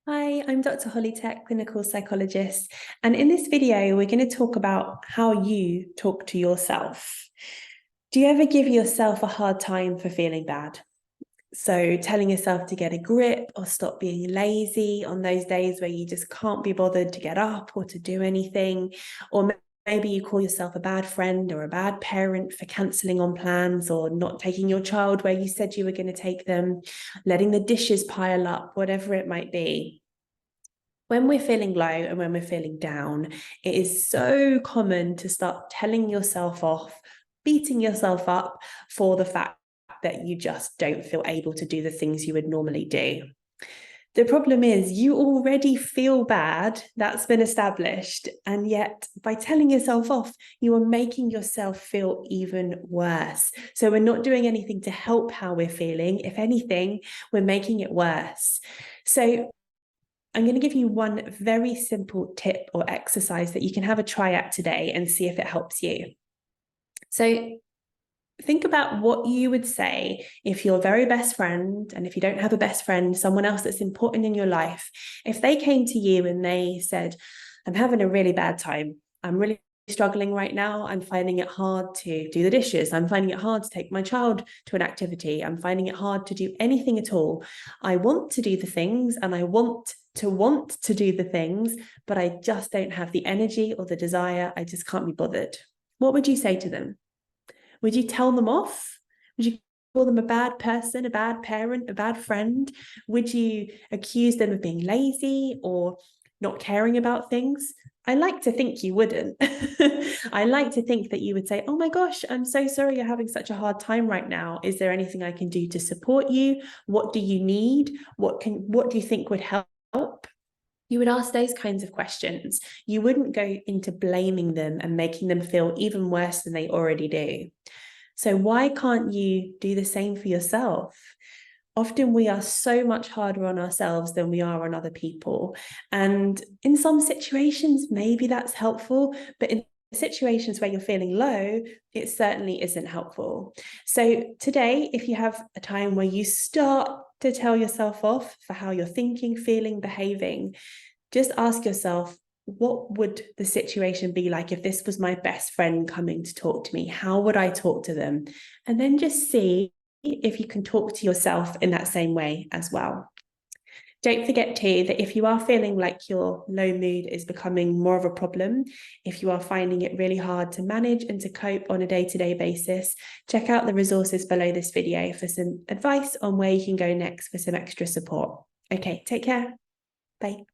Hi, I'm Dr. Holly Tech, clinical psychologist, and in this video, we're going to talk about how you talk to yourself. Do you ever give yourself a hard time for feeling bad? So telling yourself to get a grip or stop being lazy on those days where you just can't be bothered to get up or to do anything, or maybe you call yourself a bad friend or a bad parent for cancelling on plans or not taking your child where you said you were going to take them, letting the dishes pile up, whatever it might be. When we're feeling low and when we're feeling down, it is so common to start telling yourself off, beating yourself up for the fact that you just don't feel able to do the things you would normally do. The problem is you already feel bad, that's been established. And yet by telling yourself off, you are making yourself feel even worse. So we're not doing anything to help how we're feeling. If anything, we're making it worse. So I'm going to give you one very simple tip or exercise that you can have a try at today and see if it helps you. So think about what you would say if your very best friend, and if you don't have a best friend, someone else that's important in your life, if they came to you and they said, I'm having a really bad time. I'm really struggling right now. I'm finding it hard to do the dishes. I'm finding it hard to take my child to an activity. I'm finding it hard to do anything at all. I want to do the things and I want to do the things, but I just don't have the energy or the desire. I just can't be bothered. What would you say to them? Would you tell them off? Would you call them a bad person, a bad parent, a bad friend? Would you accuse them of being lazy or not caring about things? I like to think you wouldn't. I like to think that you would say, oh my gosh, I'm so sorry you're having such a hard time right now. Is there anything I can do to support you? What do you need? What do you think would help? You would ask those kinds of questions. You wouldn't go into blaming them and making them feel even worse than they already do. So why can't you do the same for yourself? Often we are so much harder on ourselves than we are on other people. And in some situations, maybe that's helpful, but in situations where you're feeling low, it certainly isn't helpful. So today, if you have a time where you start to tell yourself off for how you're thinking, feeling, behaving, just ask yourself, what would the situation be like if this was my best friend coming to talk to me? How would I talk to them? And then just see if you can talk to yourself in that same way as well. Don't forget too that if you are feeling like your low mood is becoming more of a problem, if you are finding it really hard to manage and to cope on a day-to-day basis, check out the resources below this video for some advice on where you can go next for some extra support. Okay, take care. Bye.